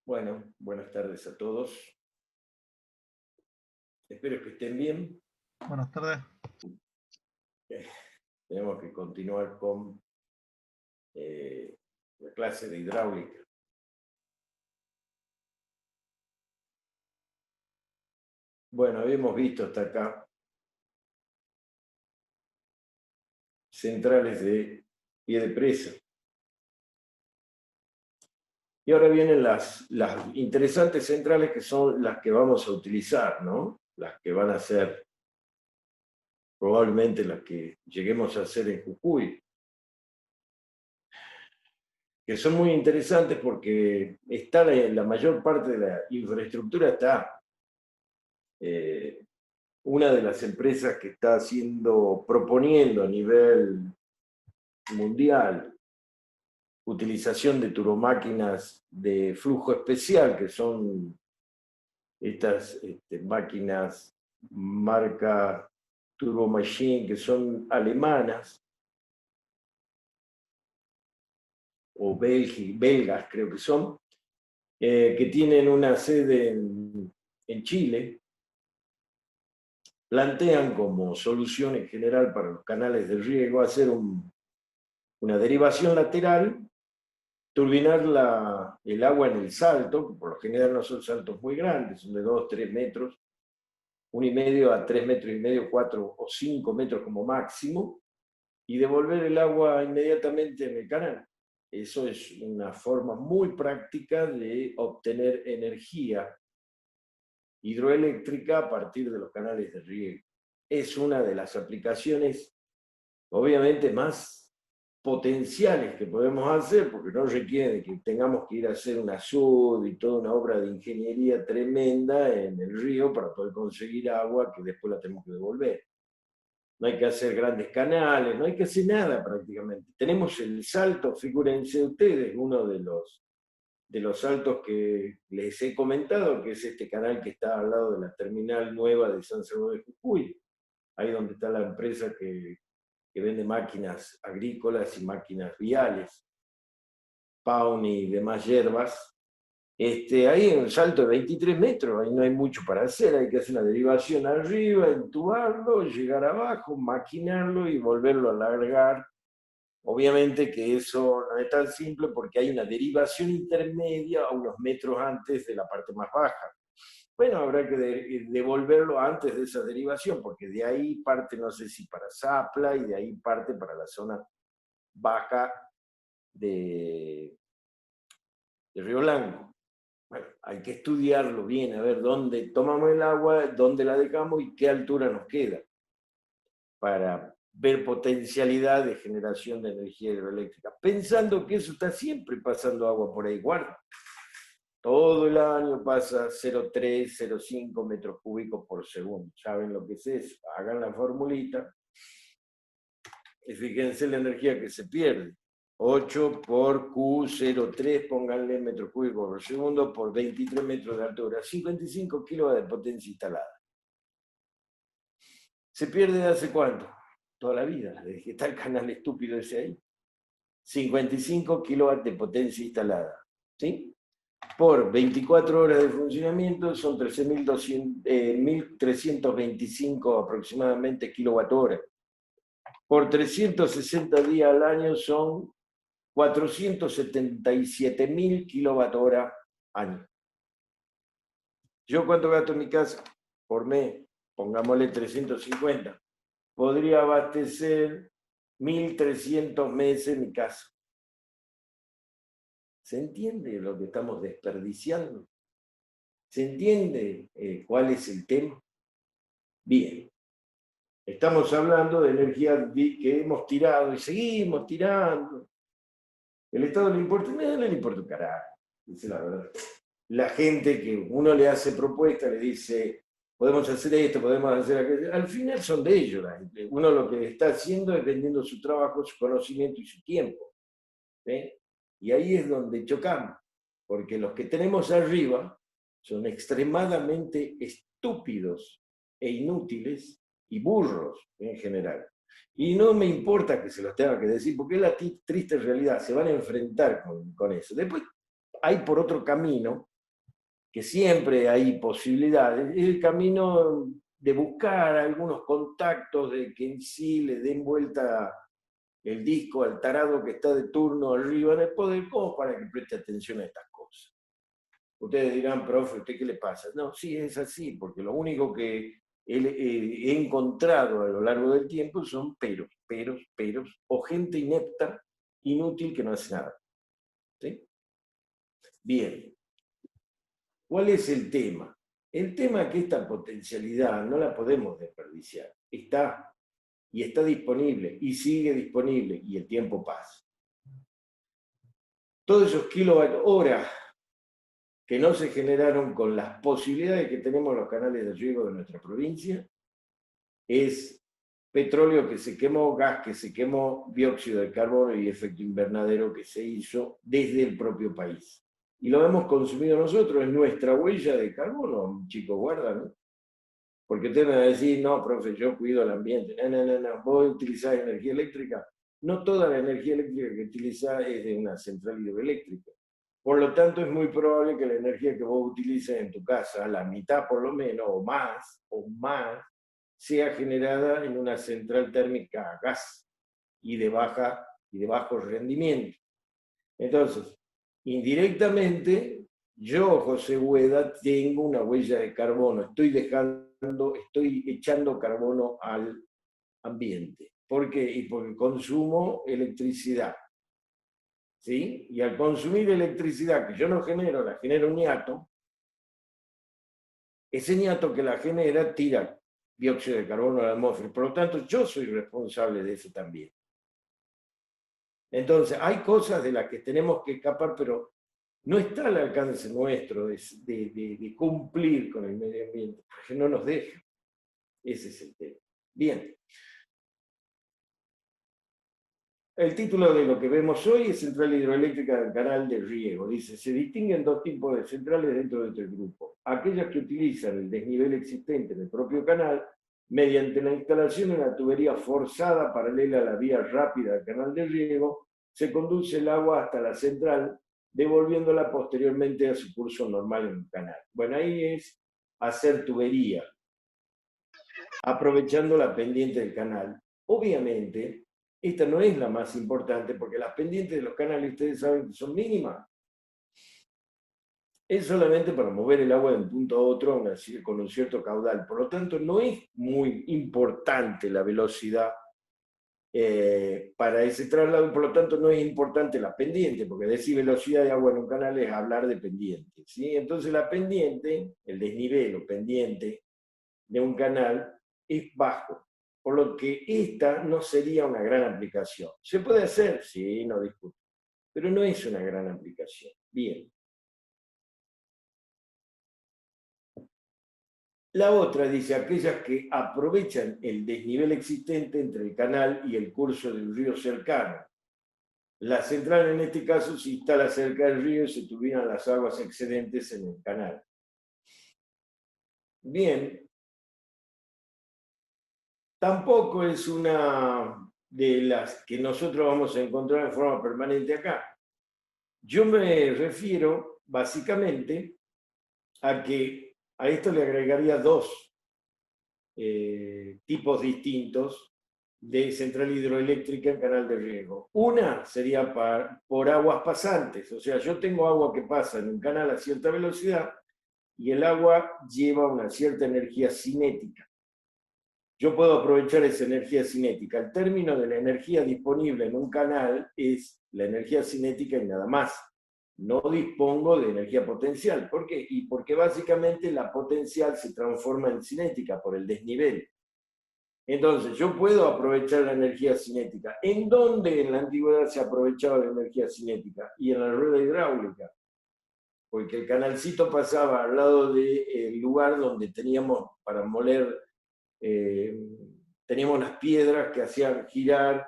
Bueno, buenas tardes a todos. Espero que estén bien. Buenas tardes. Tenemos que continuar con la clase de hidráulica. Bueno, habíamos visto hasta acá centrales de pie de presa. Y ahora vienen las interesantes centrales que son las que vamos a utilizar, ¿no? Las que van a ser probablemente las que lleguemos a hacer en Jujuy. Que son muy interesantes porque está la mayor parte de la infraestructura está. Una de las empresas que está proponiendo a nivel mundial utilización de turbomáquinas de flujo especial, que son estas máquinas marca Turbo Machine, que son alemanas, o belgas creo que son, que tienen una sede en Chile, plantean como solución en general para los canales de riego hacer una derivación lateral, turbinar el agua en el salto, que por lo general no son saltos muy grandes, son de 2, 3 metros, 1,5 a 3 metros y medio, 4 o 5 metros como máximo, y devolver el agua inmediatamente en el canal. Eso es una forma muy práctica de obtener energía hidroeléctrica a partir de los canales de riego. Es una de las aplicaciones, obviamente, más potenciales que podemos hacer, porque no requiere que tengamos que ir a hacer una sud y toda una obra de ingeniería tremenda en el río para poder conseguir agua que después la tenemos que devolver. No hay que hacer grandes canales, no hay que hacer nada prácticamente. Tenemos el salto, figúrense ustedes, uno de los saltos que les he comentado, que es este canal que está al lado de la terminal nueva de San Salvador de Jujuy, ahí donde está la empresa que vende máquinas agrícolas y máquinas viales, Pauni y demás hierbas. Ahí hay un salto de 23 metros, ahí no hay mucho para hacer, hay que hacer una derivación arriba, entubarlo, llegar abajo, maquinarlo y volverlo a alargar. Obviamente que eso no es tan simple porque hay una derivación intermedia a unos metros antes de la parte más baja. Bueno, habrá que devolverlo antes de esa derivación, porque de ahí parte, no sé si para Zapla, y de ahí parte para la zona baja de Río Blanco. Bueno, hay que estudiarlo bien, a ver dónde tomamos el agua, dónde la dejamos y qué altura nos queda, para ver potencialidad de generación de energía hidroeléctrica, pensando que eso está siempre pasando agua por ahí, guarda. Todo el año pasa 0,3, 0,5 metros cúbicos por segundo. ¿Saben lo que es eso? Hagan la formulita y fíjense la energía que se pierde. 8 por Q03, pónganle metros cúbicos por segundo, por 23 metros de altura. 55 kilos de potencia instalada. ¿Se pierde de hace cuánto? Toda la vida, desde que está el canal estúpido ese ahí. 55 kilovatios de potencia instalada. ¿Sí? Por 24 horas de funcionamiento son 1325 aproximadamente kilowatt-hora. Por 360 días al año son 477.000 kilowatt-hora año. ¿Yo cuánto gasto en mi casa? Por mes, pongámosle 350. Podría abastecer 1.300 meses mi casa. ¿Se entiende lo que estamos desperdiciando? ¿Se entiende cuál es el tema? Bien. Estamos hablando de energía que hemos tirado y seguimos tirando. ¿El Estado le importa? No, no le importa un carajo, dice la verdad. La gente que uno le hace propuesta, le dice, podemos hacer esto, podemos hacer aquello, al final son de ellos. Uno lo que está haciendo es vendiendo su trabajo, su conocimiento y su tiempo. ¿Sí? Y ahí es donde chocamos, porque los que tenemos arriba son extremadamente estúpidos e inútiles y burros en general. Y no me importa que se los tenga que decir, porque es la triste realidad, se van a enfrentar con eso. Después hay por otro camino que siempre hay posibilidades, es el camino de buscar algunos contactos, de que en sí le den vuelta el disco al tarado que está de turno arriba en el poder, como para que preste atención a estas cosas. Ustedes dirán, profe, ¿usted qué le pasa? No, sí, es así, porque lo único que he encontrado a lo largo del tiempo son peros, o gente inepta, inútil, que no hace nada. ¿Sí? Bien, ¿cuál es el tema? El tema es que esta potencialidad no la podemos desperdiciar. Está, y está disponible, y sigue disponible, y el tiempo pasa. Todos esos kilowatt hora que no se generaron con las posibilidades que tenemos los canales de riego de nuestra provincia, es petróleo que se quemó, gas que se quemó, dióxido de carbono y efecto invernadero que se hizo desde el propio país. Y lo hemos consumido nosotros, es nuestra huella de carbono, chicos, guarda, ¿no? Porque ustedes me van a decir, no, profe, yo cuido el ambiente. No, vos utilizás energía eléctrica. No toda la energía eléctrica que utilizás es de una central hidroeléctrica. Por lo tanto, es muy probable que la energía que vos utilices en tu casa, la mitad por lo menos, o más, sea generada en una central térmica a gas y de bajo rendimiento. Entonces, indirectamente, yo, José Hueda, tengo una huella de carbono, estoy echando carbono al ambiente. ¿Por qué? Y porque consumo electricidad. ¿Sí? Y al consumir electricidad que yo no genero, la genera un ñato, ese ñato que la genera tira dióxido de carbono a la atmósfera. Por lo tanto, yo soy responsable de eso también. Entonces, hay cosas de las que tenemos que escapar, pero no está al alcance nuestro de cumplir con el medio ambiente, porque no nos deja. Ese es el tema. Bien. El título de lo que vemos hoy es Central Hidroeléctrica del Canal de Riego. Dice, se distinguen dos tipos de centrales dentro de este grupo. Aquellas que utilizan el desnivel existente en el propio canal mediante la instalación de una tubería forzada paralela a la vía rápida del canal de riego, se conduce el agua hasta la central, devolviéndola posteriormente a su curso normal en el canal. Bueno, ahí es hacer tubería, aprovechando la pendiente del canal. Obviamente, esta no es la más importante porque las pendientes de los canales, ustedes saben que son mínimas. Es solamente para mover el agua de un punto a otro con un cierto caudal. Por lo tanto, no es muy importante la velocidad para ese traslado, y por lo tanto no es importante la pendiente, porque decir velocidad de agua en un canal es hablar de pendiente. ¿Sí? Entonces la pendiente, el desnivel o pendiente de un canal es bajo, por lo que esta no sería una gran aplicación. ¿Se puede hacer? Sí, no discuto, pero no es una gran aplicación. Bien. La otra dice aquellas que aprovechan el desnivel existente entre el canal y el curso del río cercano. La central en este caso se instala cerca del río y se turbinan las aguas excedentes en el canal. Bien, tampoco es una de las que nosotros vamos a encontrar en forma permanente acá. Yo me refiero básicamente a que a esto le agregaría dos tipos distintos de central hidroeléctrica en canal de riego. Una sería por aguas pasantes, o sea, yo tengo agua que pasa en un canal a cierta velocidad y el agua lleva una cierta energía cinética. Yo puedo aprovechar esa energía cinética. El término de la energía disponible en un canal es la energía cinética y nada más. No dispongo de energía potencial. ¿Por qué? Y porque básicamente la potencial se transforma en cinética por el desnivel. Entonces, yo puedo aprovechar la energía cinética. ¿En dónde en la antigüedad se aprovechaba la energía cinética? Y en la rueda hidráulica. Porque el canalcito pasaba al lado del lugar donde teníamos para moler, teníamos unas piedras que hacían girar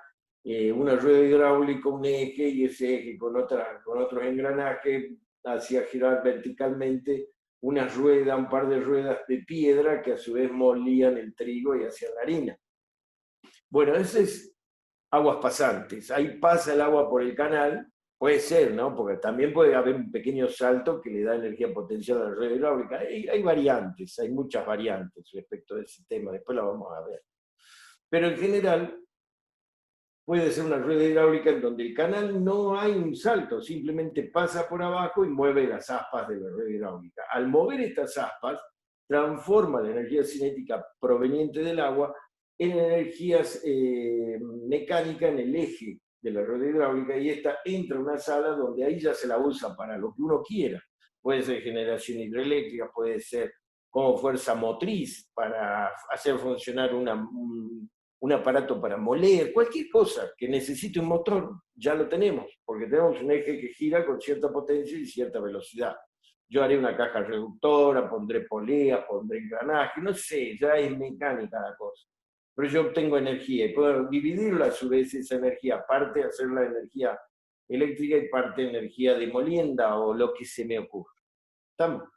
una rueda hidráulica, un eje, y ese eje con otros engranajes hacía girar verticalmente una rueda, un par de ruedas de piedra que a su vez molían el trigo y hacían la harina. Bueno, ese es aguas pasantes. Ahí pasa el agua por el canal Puede ser, ¿no? Porque también puede haber un pequeño salto que le da energía potencial a la red hidráulica. Hay variantes, hay muchas variantes respecto a ese tema, después la vamos a ver. Pero en general puede ser una rueda hidráulica en donde el canal no hay un salto, simplemente pasa por abajo y mueve las aspas de la rueda hidráulica. Al mover estas aspas, transforma la energía cinética proveniente del agua en energías mecánicas en el eje de la rueda hidráulica y esta entra a una sala donde ahí ya se la usa para lo que uno quiera. Puede ser generación hidroeléctrica, puede ser como fuerza motriz para hacer funcionar un aparato para moler, cualquier cosa que necesite un motor, ya lo tenemos, porque tenemos un eje que gira con cierta potencia y cierta velocidad. Yo haré una caja reductora, pondré polea, pondré engranaje, no sé, ya es mecánica la cosa. Pero yo obtengo energía y puedo dividirla a su vez esa energía, parte hacerla energía eléctrica y parte energía de molienda o lo que se me ocurra. ¿Estamos?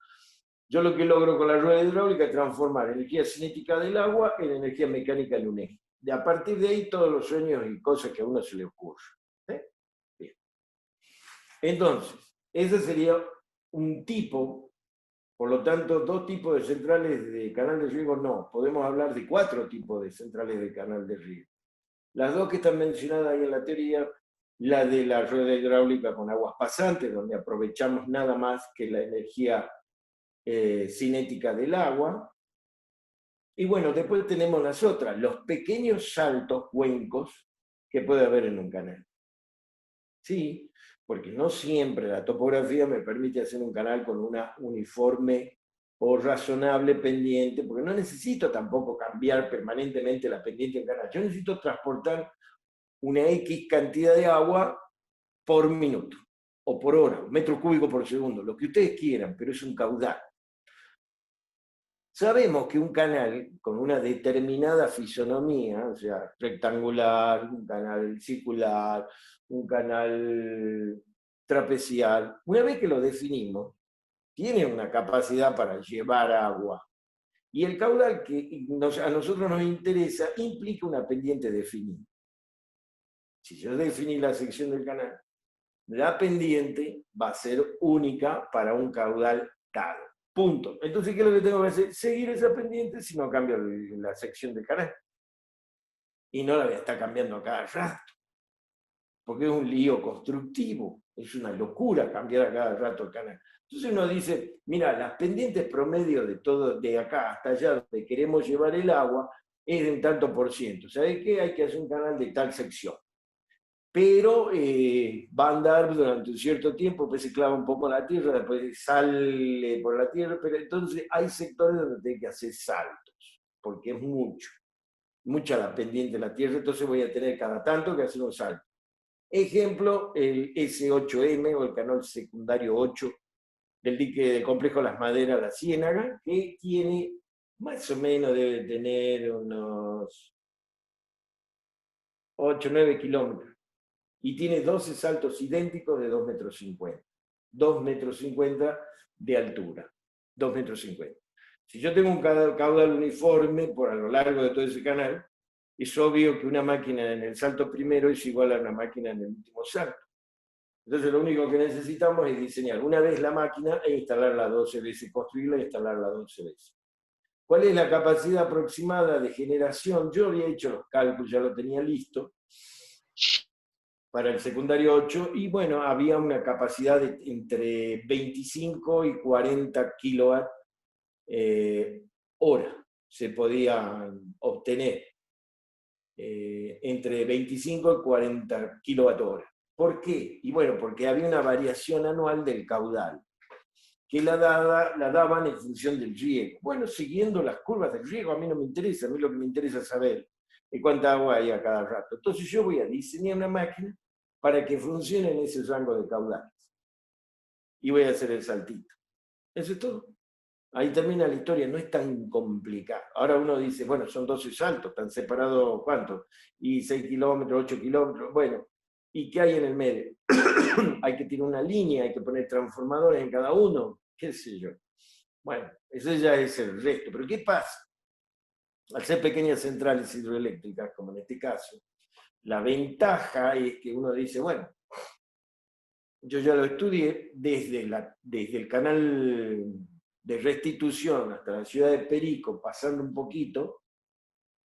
Yo lo que logro con la rueda hidráulica es transformar energía cinética del agua en energía mecánica de un eje. De a partir de ahí todos los sueños y cosas que a uno se le ocurre. ¿Eh? Bien. Entonces, ese sería un tipo, por lo tanto, dos tipos de centrales de canal de riego no. Podemos hablar de 4 tipos de centrales de canal de riego. Las dos que están mencionadas ahí en la teoría, la de la rueda hidráulica con aguas pasantes, donde aprovechamos nada más que la energía cinética del agua. Y bueno, después tenemos las otras, los pequeños saltos cuencos que puede haber en un canal. Sí, porque no siempre la topografía me permite hacer un canal con una uniforme o razonable pendiente, porque no necesito tampoco cambiar permanentemente la pendiente en canal. Yo necesito transportar una X cantidad de agua por minuto, o por hora, metro cúbico por segundo, lo que ustedes quieran, pero es un caudal. Sabemos que un canal con una determinada fisonomía, o sea, rectangular, un canal circular, un canal trapecial, una vez que lo definimos, tiene una capacidad para llevar agua. Y el caudal que a nosotros nos interesa implica una pendiente definida. Si yo definí la sección del canal, la pendiente va a ser única para un caudal dado. Punto. Entonces, ¿qué es lo que tengo que hacer? Seguir esa pendiente si no cambio la sección del canal. Y no la voy a estar cambiando a cada rato, porque es un lío constructivo, es una locura cambiar a cada rato el canal. Entonces uno dice, mira, las pendientes promedio de todo, de acá hasta allá donde queremos llevar el agua, es de un tanto por ciento. ¿Sabe qué? Hay que hacer un canal de tal sección. Pero va a andar durante un cierto tiempo, pues se clava un poco en la tierra, después sale por la tierra, pero entonces hay sectores donde hay que hacer saltos, porque es mucha la pendiente de la tierra, entonces voy a tener cada tanto que hacer un salto. Ejemplo, el S8M o el canal secundario 8 del dique del complejo Las Maderas, La Ciénaga, que tiene más o menos, debe tener unos 8 o 9 kilómetros y tiene 12 saltos idénticos de 2,50 metros. 2,50 metros de altura. 2,50 metros. Si yo tengo un caudal uniforme por a lo largo de todo ese canal, es obvio que una máquina en el salto primero es igual a una máquina en el último salto. Entonces lo único que necesitamos es diseñar una vez la máquina e instalarla 12 veces, construirla e instalarla 12 veces. ¿Cuál es la capacidad aproximada de generación? Yo había hecho los cálculos, ya lo tenía listo para el secundario 8 y bueno, había una capacidad de entre 25 y 40 kilowatt hora. Se podía obtener entre 25 y 40 kilowatt hora. ¿Por qué? Y bueno, porque había una variación anual del caudal, que la daban en función del riego. Bueno, siguiendo las curvas del riego, a mí no me interesa, a mí lo que me interesa es saber cuánta agua hay a cada rato. Entonces yo voy a diseñar una máquina para que funcione en ese rango de caudales. Y voy a hacer el saltito. Eso es todo. Ahí termina la historia, no es tan complicado. Ahora uno dice, bueno, son 12 saltos, están separados, ¿cuánto? Y 6 kilómetros, 8 kilómetros, bueno. ¿Y qué hay en el medio? Hay que tirar una línea, hay que poner transformadores en cada uno, qué sé yo. Bueno, eso ya es el resto. Pero ¿qué pasa? Al ser pequeñas centrales hidroeléctricas, como en este caso, la ventaja es que uno dice, bueno, yo ya lo estudié desde el canal de Restitución hasta la ciudad de Perico, pasando un poquito,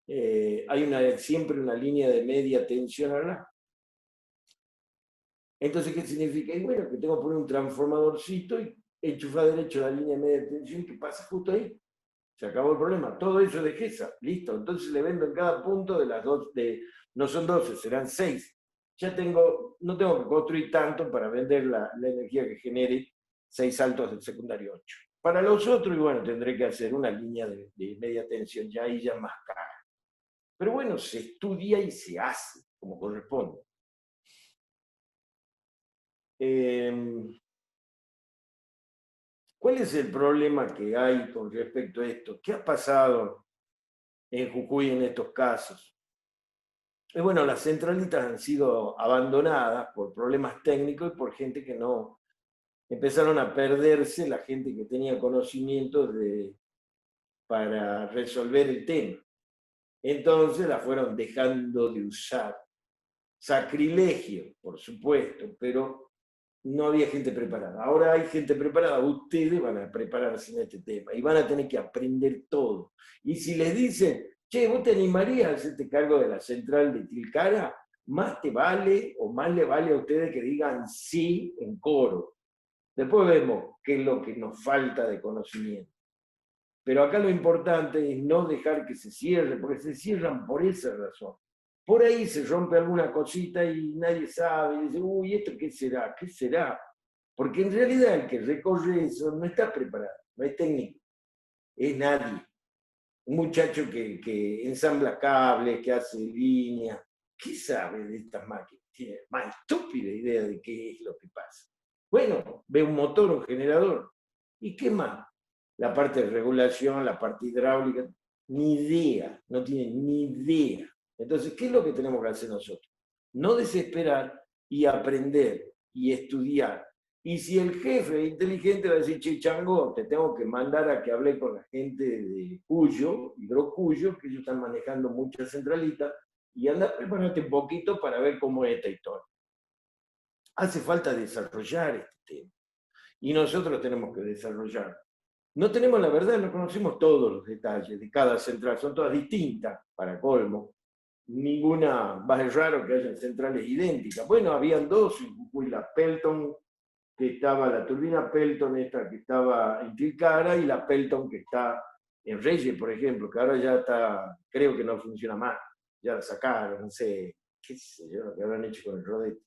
hay siempre una línea de media tensión acá. Entonces, ¿qué significa? Y bueno, que tengo que poner un transformadorcito y enchufar derecho la línea de media tensión que pasa justo ahí. Se acabó el problema. Todo eso de GESA, listo. Entonces le vendo en cada punto de las dos, no son 12, serán 6. Ya no tengo que construir tanto para vender la energía que genere 6 saltos del secundario 8. Para los otros, y bueno, tendré que hacer una línea de media tensión, ya ahí ya más cara. Pero bueno, se estudia y se hace como corresponde. ¿Cuál es el problema que hay con respecto a esto? ¿Qué ha pasado en Jujuy en estos casos? Y bueno, las centralitas han sido abandonadas por problemas técnicos y por gente que no empezaron a perderse, la gente que tenía conocimientos para resolver el tema. Entonces la fueron dejando de usar. Sacrilegio, por supuesto, pero no había gente preparada. Ahora hay gente preparada, ustedes van a prepararse en este tema y van a tener que aprender todo. Y si les dicen, che, ¿vos te animarías a hacerte cargo de la central de Tilcara? Más te vale o más le vale a ustedes que digan sí en coro. Después vemos qué es lo que nos falta de conocimiento. Pero acá lo importante es no dejar que se cierre, porque se cierran por esa razón. Por ahí se rompe alguna cosita y nadie sabe, y dice, uy, ¿esto qué será? ¿Qué será? Porque en realidad el que recorre eso no está preparado, no es técnico, es nadie. Un muchacho que ensambla cables, que hace líneas, ¿qué sabe de estas máquinas? Tiene más estúpida idea de qué es lo que pasa. Bueno, ve un motor, un generador, ¿y qué más? La parte de regulación, la parte hidráulica, ni idea, no tienen ni idea. Entonces, ¿qué es lo que tenemos que hacer nosotros? No desesperar y aprender y estudiar. Y si el jefe inteligente va a decir, che, Chango, te tengo que mandar a que hable con la gente de Cuyo, Hidrocuyo, que ellos están manejando muchas centralitas, y anda, prepárate un poquito para ver cómo es esta historia. Hace falta desarrollar este tema. Y nosotros tenemos que desarrollar. No tenemos la verdad, no conocemos todos los detalles de cada central, son todas distintas, para colmo. Ninguna, va a ser raro que haya centrales idénticas. Bueno, habían dos en Jujuy, la Pelton, que estaba, la turbina Pelton esta que estaba en Tilcara, y la Pelton que está en Reyes, por ejemplo, que ahora ya está, creo que no funciona más, ya la sacaron, no sé, qué sé yo, lo que habrán hecho con el rodete.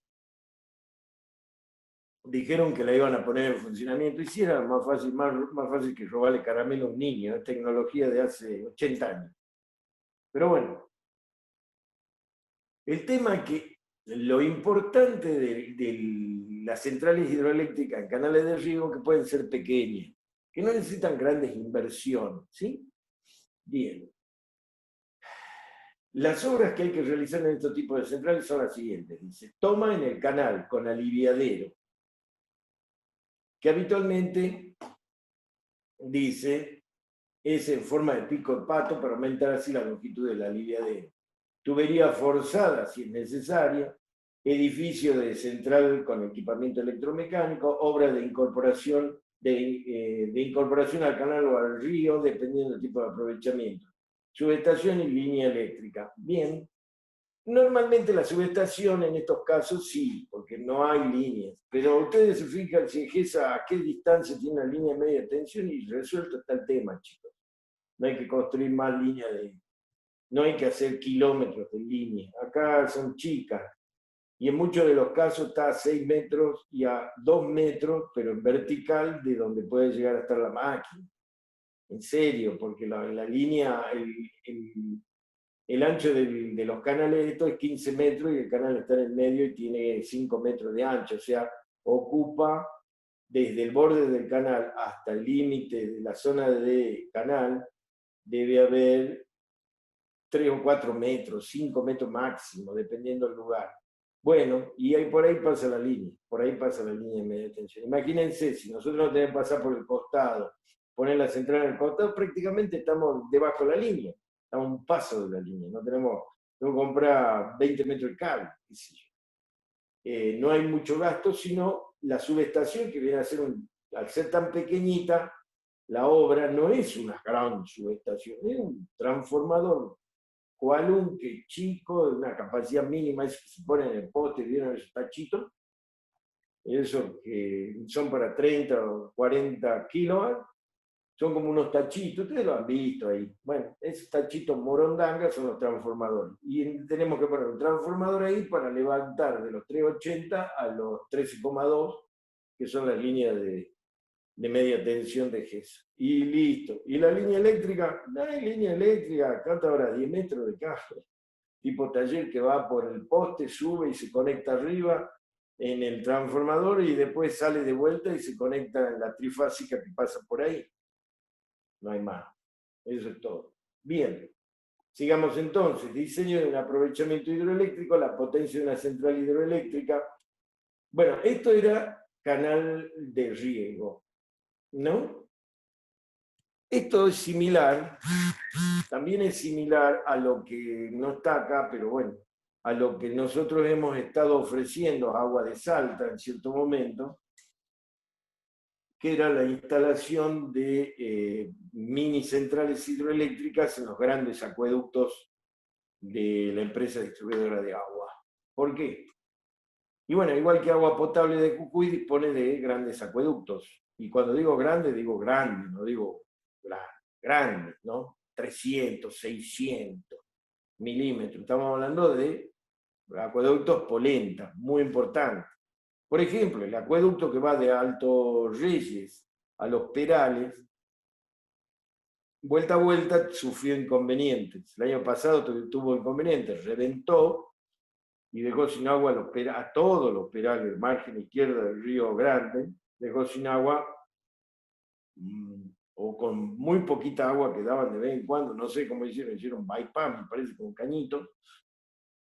Dijeron que la iban a poner en funcionamiento, y si era más fácil que robarle caramelo a un niño, es tecnología de hace 80 años. Pero bueno, el tema es que lo importante de las centrales hidroeléctricas en canales de riego que pueden ser pequeñas, que no necesitan grandes inversiones, ¿sí? Bien. Las obras que hay que realizar en este tipo de centrales son las siguientes. Dice, toma en el canal con aliviadero, que habitualmente, dice, es en forma de pico de pato para aumentar así la longitud de la aliviadero. Tubería forzada, si es necesaria, edificio de central con equipamiento electromecánico, obras de incorporación, de incorporación al canal o al río, dependiendo del tipo de aprovechamiento. Subestación y línea eléctrica. Bien. Normalmente la subestación en estos casos sí, porque no hay líneas, pero ustedes se fijan si a qué distancia tiene una línea de media tensión y resuelto está el tema, chicos. No hay que construir más líneas no hay que hacer kilómetros de línea. Acá son chicas, y en muchos de los casos está a 6 metros y a 2 metros, pero en vertical, de donde puede llegar a estar la máquina. En serio, porque la línea, el ancho de los canales estos es 15 metros y el canal está en el medio y tiene 5 metros de ancho, o sea, ocupa desde el borde del canal hasta el límite de la zona de canal, debe haber 3 o 4 metros, 5 metros máximo, dependiendo del lugar. Bueno, y ahí por ahí pasa la línea, por ahí pasa la línea de media tensión. Imagínense, si nosotros no tenemos que pasar por el costado, poner la central en el costado, prácticamente estamos debajo de la línea, estamos a un paso de la línea, no tenemos que comprar 20 metros de cable, qué sé yo. No hay mucho gasto, sino la subestación, que viene a ser, al ser tan pequeñita, la obra no es una gran subestación, es un transformador cualunque chico, de una capacidad mínima, es que se pone en el poste, vieron esos tachitos, esos que son para 30 o 40 kilovatios, son como unos tachitos, ustedes lo han visto ahí. Bueno, esos tachitos morondanga son los transformadores. Y tenemos que poner un transformador ahí para levantar de los 380 a los 13,2, que son las líneas de media tensión de GESA. Y listo. Y la línea eléctrica, no hay línea eléctrica, ¿cuánto habrá? 10 metros de cable. Tipo taller que va por el poste, sube y se conecta arriba en el transformador y después sale de vuelta y se conecta en la trifásica que pasa por ahí. No hay más. Eso es todo. Bien. Sigamos entonces. Diseño de un aprovechamiento hidroeléctrico, la potencia de una central hidroeléctrica. Bueno, esto era canal de riego, ¿no? Esto es similar, también es similar a lo que no está acá, pero bueno, a lo que nosotros hemos estado ofreciendo a Agua de Salta en cierto momento, que era la instalación de mini centrales hidroeléctricas en los grandes acueductos de la empresa distribuidora de agua. ¿Por qué? Y bueno, igual que Agua Potable de Jujuy dispone de grandes acueductos. Y cuando digo grande no digo grandes, ¿no? 300, 600 milímetros. Estamos hablando de acueductos polenta, muy importantes. Por ejemplo, el acueducto que va de Alto Reyes a Los Perales, vuelta a vuelta sufrió inconvenientes. El año pasado tuvo inconvenientes, reventó y dejó sin agua a todos los Perales, margen izquierda del Río Grande, dejó sin agua o con muy poquita agua que daban de vez en cuando, no sé cómo hicieron bypass, me parece, con cañito,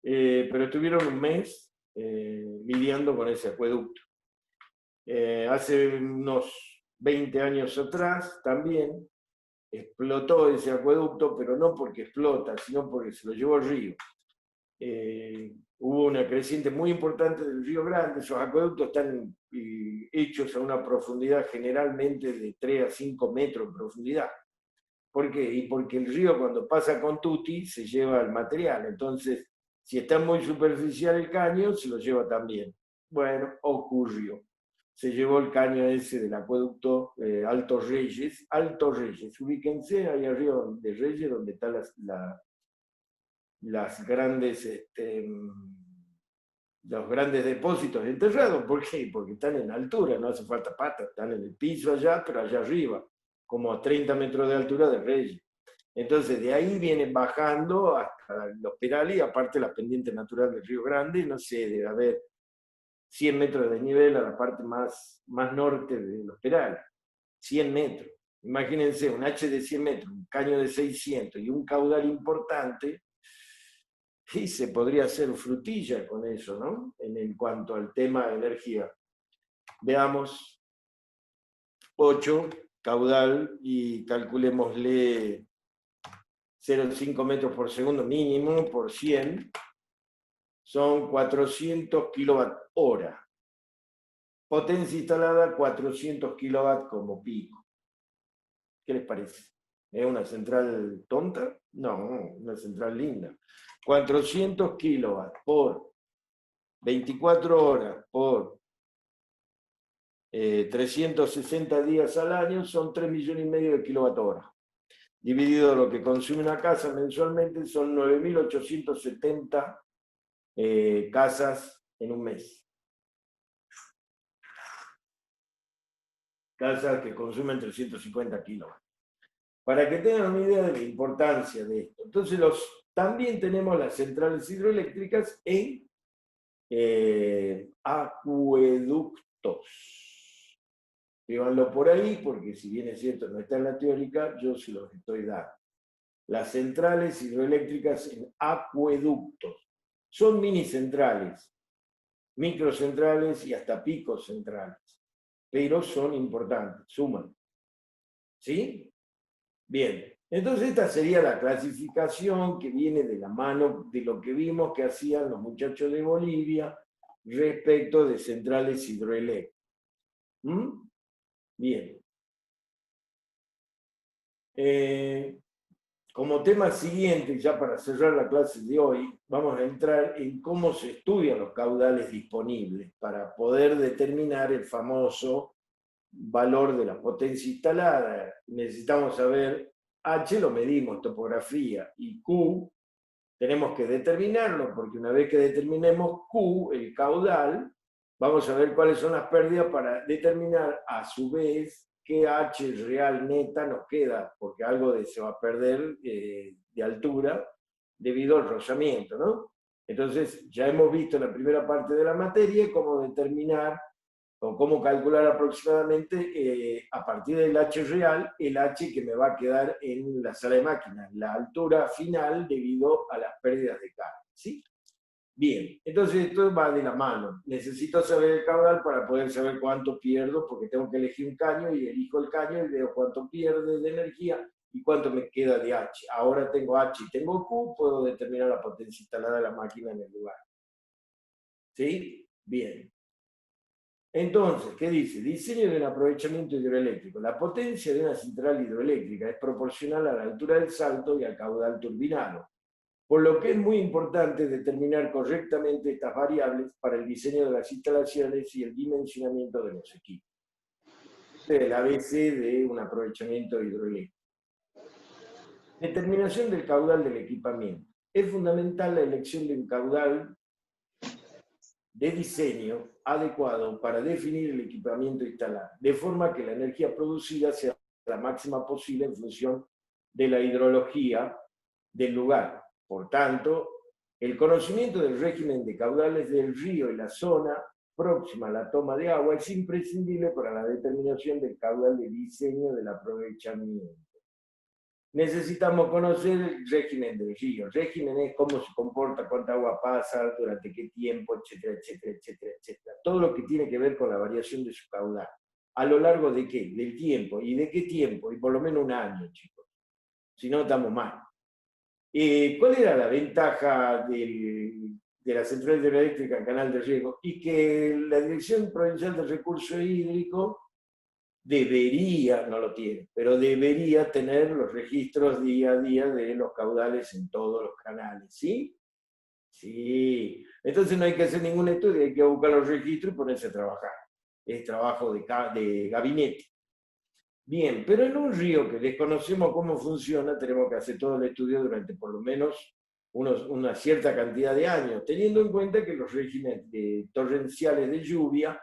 pero estuvieron un mes lidiando con ese acueducto. Hace unos 20 años atrás también explotó ese acueducto, pero no porque explota, sino porque se lo llevó el río. Hubo una creciente muy importante del Río Grande. Esos acueductos están hechos a una profundidad generalmente de 3 a 5 metros de profundidad. ¿Por qué? Y porque el río cuando pasa con tutti se lleva el material. Entonces, si está muy superficial el caño, se lo lleva también. Bueno, ocurrió. Se llevó el caño ese del acueducto Alto Reyes. Alto Reyes, ubíquense ahí arriba de Reyes, donde están las grandes, los grandes depósitos enterrados. ¿Por qué? Porque están en altura, no hace falta patas, están en el piso allá, pero allá arriba, como a 30 metros de altura de Reyes. Entonces, de ahí vienen bajando hasta los Perales, y aparte la pendiente natural del Río Grande, no sé, debe haber 100 metros de desnivel a la parte más norte de los Perales. 100 metros. Imagínense, un H de 100 metros, un caño de 600 y un caudal importante, y se podría hacer frutilla con eso, ¿no? En cuanto al tema de energía. Veamos 8, caudal, y calculémosle 0,5 metros por segundo mínimo por 100, son 400 kilowatt-hora. Potencia instalada 400 kilowatt como pico. ¿Qué les parece? ¿Es una central tonta? No, una central linda. 400 kilowatts por 24 horas por 360 días al año son 3,5 millones de kilowatt-hora. Dividido lo que consume una casa mensualmente son 9.870 casas en un mes. Casas que consumen 350 kilowatts. Para que tengan una idea de la importancia de esto. Entonces, también tenemos las centrales hidroeléctricas en acueductos. Llévanlo por ahí, porque si bien es cierto, no está en la teórica, yo se los estoy dando. Las centrales hidroeléctricas en acueductos son mini centrales, microcentrales y hasta picos centrales, pero son importantes, suman. ¿Sí? Bien, entonces esta sería la clasificación que viene de la mano de lo que vimos que hacían los muchachos de Bolivia respecto de centrales hidroeléctricas. ¿Mm? Bien. Como tema siguiente, ya para cerrar la clase de hoy, vamos a entrar en cómo se estudian los caudales disponibles para poder determinar el famoso valor de la potencia instalada. Necesitamos saber H, lo medimos, topografía, y Q tenemos que determinarlo, porque una vez que determinemos Q, el caudal, vamos a ver cuáles son las pérdidas para determinar a su vez qué H real neta nos queda, porque algo se va a perder de altura debido al rozamiento, ¿no? Entonces, ya hemos visto en la primera parte de la materia cómo determinar o cómo calcular aproximadamente a partir del H real el H que me va a quedar en la sala de máquinas, la altura final debido a las pérdidas de carga. ¿Sí? Bien, entonces esto va de la mano. Necesito saber el caudal para poder saber cuánto pierdo, porque tengo que elegir un caño y elijo el caño y veo cuánto pierde de energía y cuánto me queda de H. Ahora tengo H y tengo Q, puedo determinar la potencia instalada de la máquina en el lugar. ¿Sí? Bien. Entonces, ¿qué dice? Diseño de un aprovechamiento hidroeléctrico. La potencia de una central hidroeléctrica es proporcional a la altura del salto y al caudal turbinado, por lo que es muy importante determinar correctamente estas variables para el diseño de las instalaciones y el dimensionamiento de los equipos. Este es el ABC de un aprovechamiento hidroeléctrico. Determinación del caudal del equipamiento. Es fundamental la elección de un caudal de diseño adecuado para definir el equipamiento instalado, de forma que la energía producida sea la máxima posible en función de la hidrología del lugar. Por tanto, el conocimiento del régimen de caudales del río y la zona próxima a la toma de agua es imprescindible para la determinación del caudal de diseño del aprovechamiento. Necesitamos conocer el régimen del río. El régimen es cómo se comporta, cuánta agua pasa, durante qué tiempo, etcétera, etcétera, etcétera, etcétera. Todo lo que tiene que ver con la variación de su caudal. ¿A lo largo de qué? Del tiempo. ¿Y de qué tiempo? Y por lo menos un año, chicos. Si no, estamos mal. ¿Cuál era la ventaja de la central hidroeléctrica Canal de Riego? Y que la Dirección Provincial de Recursos Hídricos debería, no lo tiene, pero debería tener los registros día a día de los caudales en todos los canales, ¿sí? Sí. Entonces no hay que hacer ningún estudio, hay que buscar los registros y ponerse a trabajar. Es trabajo de gabinete. Bien, pero en un río que desconocemos cómo funciona, tenemos que hacer todo el estudio durante por lo menos una cierta cantidad de años, teniendo en cuenta que los regímenes torrenciales de lluvia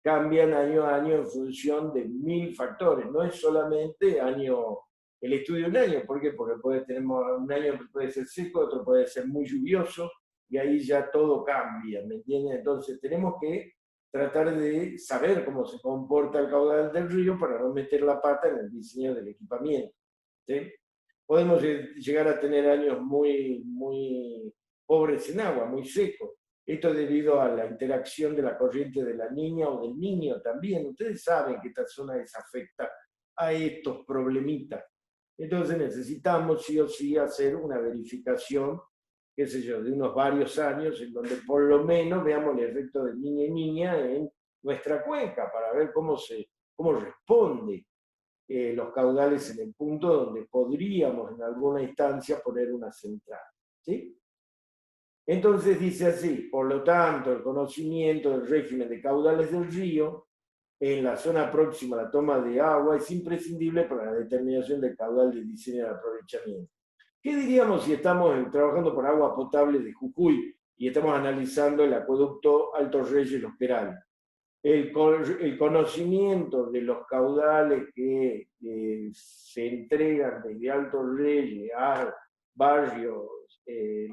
cambian año a año en función de 1000 factores. No es solamente el estudio de un año. ¿Por qué? Porque tenemos un año que puede ser seco, otro puede ser muy lluvioso, y ahí ya todo cambia, ¿me entiendes? Entonces tenemos que tratar de saber cómo se comporta el caudal del río para no meter la pata en el diseño del equipamiento. ¿Sí? Podemos llegar a tener años muy, muy pobres en agua, muy secos. Esto debido a la interacción de la corriente de la niña o del niño también. Ustedes saben que esta zona desafecta a estos problemitas. Entonces necesitamos sí o sí hacer una verificación, qué sé yo, de unos varios años, en donde por lo menos veamos el efecto de niña y niña en nuestra cuenca, para ver cómo responde los caudales en el punto donde podríamos en alguna instancia poner una central. ¿Sí? Entonces dice así: por lo tanto, el conocimiento del régimen de caudales del río en la zona próxima a la toma de agua es imprescindible para la determinación del caudal de diseño de aprovechamiento. ¿Qué diríamos si estamos trabajando por agua potable de Jujuy y estamos analizando el acueducto Alto Reyes Los Perales? El conocimiento de los caudales que se entregan desde Alto Reyes a barrios,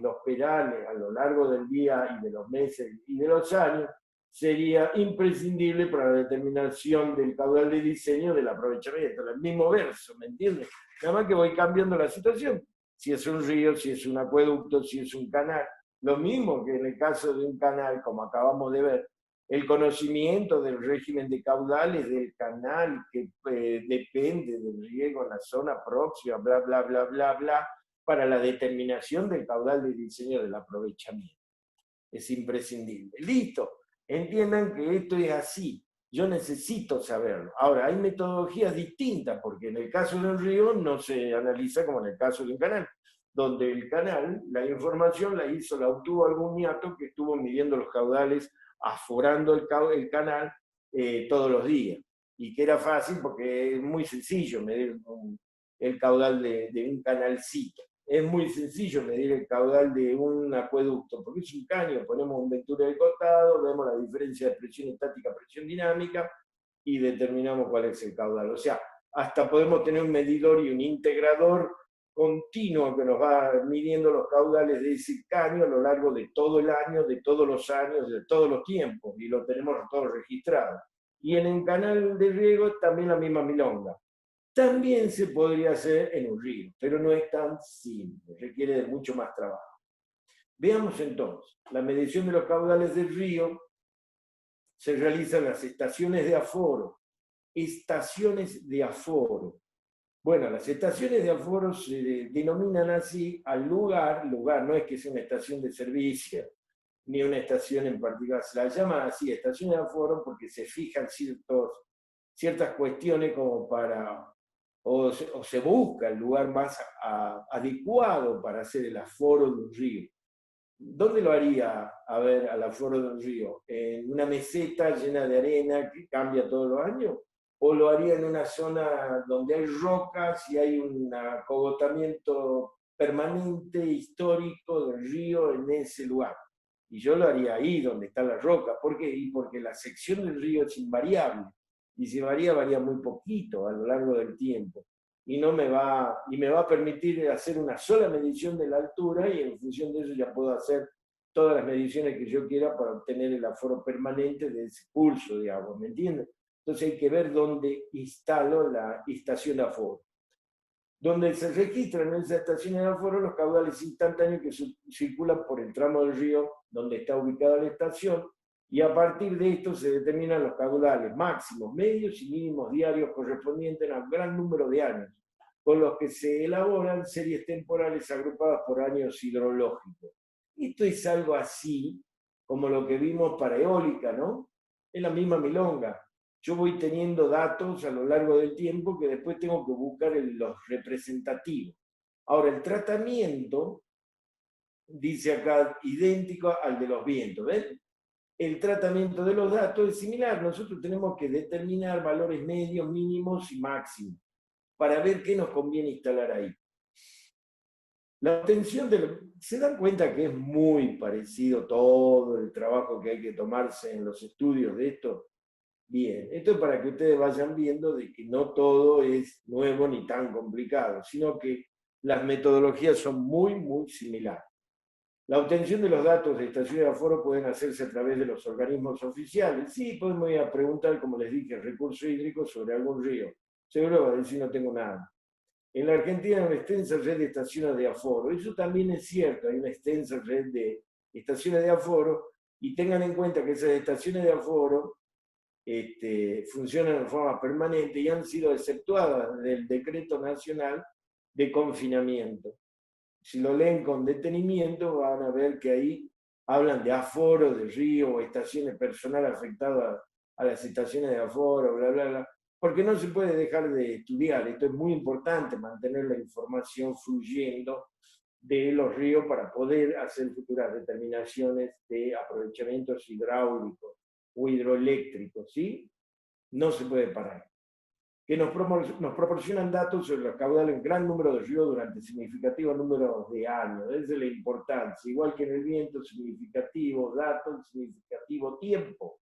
Los Perales, a lo largo del día y de los meses y de los años, sería imprescindible para la determinación del caudal de diseño del aprovechamiento. El mismo verso, ¿me entiendes? Nada más que voy cambiando la situación. Si es un río, si es un acueducto, si es un canal. Lo mismo que en el caso de un canal, como acabamos de ver, el conocimiento del régimen de caudales del canal que depende del riego en la zona próxima, bla, bla, bla, bla, bla, para la determinación del caudal de diseño del aprovechamiento. Es imprescindible. Listo. Entiendan que esto es así. yo necesito saberlo. Ahora, hay metodologías distintas, porque en el caso de un río no se analiza como en el caso de un canal, donde el canal, la información la obtuvo algún niato que estuvo midiendo los caudales, aforando el canal todos los días. Y que era fácil porque es muy sencillo medir el caudal de un canalcito. Es muy sencillo medir el caudal de un acueducto, porque es un caño, ponemos un vector de costado, vemos la diferencia de presión estática, presión dinámica, y determinamos cuál es el caudal. O sea, hasta podemos tener un medidor y un integrador continuo que nos va midiendo los caudales de ese caño a lo largo de todo el año, de todos los años, de todos los tiempos, y lo tenemos todo registrado. Y en el canal de riego también la misma milonga. También se podría hacer en un río, pero no es tan simple, requiere de mucho más trabajo. Veamos entonces, la medición de los caudales del río se realiza en las estaciones de aforo. Estaciones de aforo. Bueno, las estaciones de aforo se denominan así al lugar no es que sea una estación de servicio, ni una estación en particular, se la llaman así, estaciones de aforo, porque se fijan ciertas cuestiones como para, o se busca el lugar más adecuado para hacer el aforo de un río. ¿Dónde lo haría, a ver, al aforo de un río? ¿En una meseta llena de arena que cambia todos los años? ¿O lo haría en una zona donde hay rocas y hay un acogotamiento permanente, histórico del río en ese lugar? Y yo lo haría ahí, donde están las rocas. ¿Por qué? Y porque la sección del río es invariable. Y si varía muy poquito a lo largo del tiempo. Y me va a permitir hacer una sola medición de la altura, y en función de eso ya puedo hacer todas las mediciones que yo quiera para obtener el aforo permanente de ese pulso de agua, ¿me entienden? Entonces hay que ver dónde instalo la estación de aforo. Donde se registran en esa estación de aforo los caudales instantáneos que circulan por el tramo del río donde está ubicada la estación, y a partir de esto se determinan los caudales máximos, medios y mínimos diarios correspondientes a un gran número de años, con los que se elaboran series temporales agrupadas por años hidrológicos. Esto es algo así como lo que vimos para eólica, ¿no? Es la misma milonga. Yo voy teniendo datos a lo largo del tiempo que después tengo que buscar los representativos. Ahora, el tratamiento, dice acá, idéntico al de los vientos, ¿ven? El tratamiento de los datos es similar. Nosotros tenemos que determinar valores medios, mínimos y máximos para ver qué nos conviene instalar ahí. La obtención ¿se dan cuenta que es muy parecido todo el trabajo que hay que tomarse en los estudios de esto? Bien, esto es para que ustedes vayan viendo de que no todo es nuevo ni tan complicado, sino que las metodologías son muy similares. La obtención de los datos de estaciones de aforo pueden hacerse a través de los organismos oficiales. Sí, podemos ir a preguntar, como les dije, recurso hídrico sobre algún río. Seguro va a decir no tengo nada. En la Argentina hay una extensa red de estaciones de aforo. Eso también es cierto, hay una extensa red de estaciones de aforo, y tengan en cuenta que esas estaciones de aforo funcionan de forma permanente y han sido exceptuadas del decreto nacional de confinamiento. Si lo leen con detenimiento van a ver que ahí hablan de aforo de río o estaciones personal afectadas a las estaciones de aforo, bla, bla, bla, porque no se puede dejar de estudiar. Esto es muy importante, mantener la información fluyendo de los ríos para poder hacer futuras determinaciones de aprovechamientos hidráulicos o hidroeléctricos, ¿sí? No se puede parar. Que nos proporcionan datos sobre los caudales en gran número de ríos durante significativos números de años. Esa es la importancia. Igual que en el viento, significativo dato, significativo tiempo.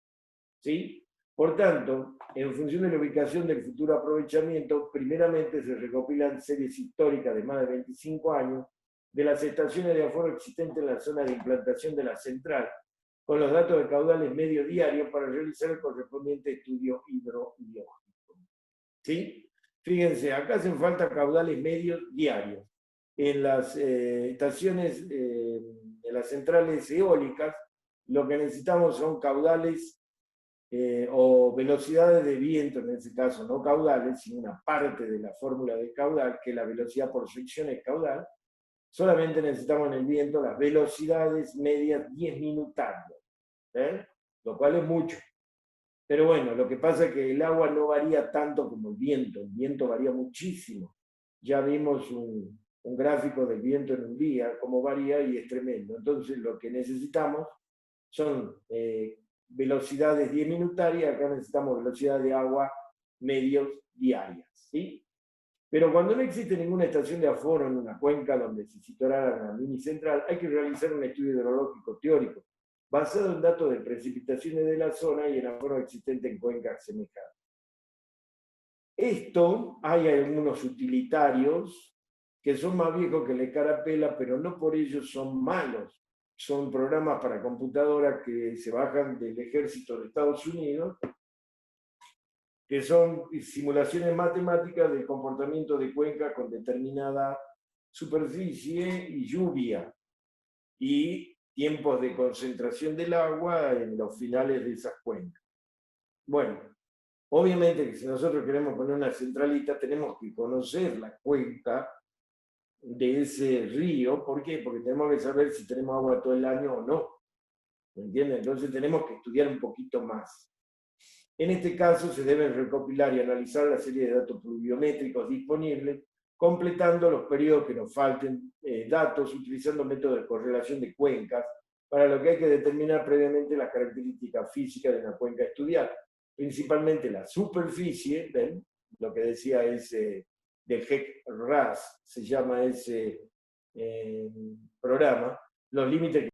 ¿Sí? Por tanto, en función de la ubicación del futuro aprovechamiento, primeramente se recopilan series históricas de más de 25 años de las estaciones de aforo existentes en la zona de implantación de la central, con los datos de caudales medio diarios para realizar el correspondiente estudio hidrológico. ¿Sí? Fíjense, acá hacen falta caudales medios diarios. En las estaciones, en las centrales eólicas, lo que necesitamos son caudales o velocidades de viento, en este caso, no caudales, sino una parte de la fórmula de caudal, que la velocidad por fricción es caudal. Solamente necesitamos en el viento las velocidades medias 10 minutarias, lo cual es mucho. Pero bueno, lo que pasa es que el agua no varía tanto como el viento varía muchísimo. Ya vimos un gráfico del viento en un día, cómo varía y es tremendo. Entonces lo que necesitamos son velocidades 10 minutarias, acá necesitamos velocidad de agua medios diarias, ¿sí? Pero cuando no existe ninguna estación de aforo en una cuenca donde se situará una mini central, hay que realizar un estudio hidrológico teórico basado en datos de precipitaciones de la zona y el aforo existente en cuencas semejantes. Esto, hay algunos utilitarios que son más viejos que la escarapela, pero no por ello son malos. Son programas para computadoras que se bajan del ejército de Estados Unidos, que son simulaciones matemáticas del comportamiento de cuencas con determinada superficie y lluvia, y tiempos de concentración del agua en los finales de esas cuencas. Bueno, obviamente que si nosotros queremos poner una centralita, tenemos que conocer la cuenca de ese río. ¿Por qué? Porque tenemos que saber si tenemos agua todo el año o no. ¿Me entienden? Entonces tenemos que estudiar un poquito más. En este caso se deben recopilar y analizar la serie de datos pluviométricos disponibles, completando los periodos que nos falten datos, utilizando métodos de correlación de cuencas, para lo que hay que determinar previamente las características físicas de una cuenca a estudiar, principalmente la superficie, ¿ven? Lo que decía ese del HEC-RAS, se llama ese programa, los límites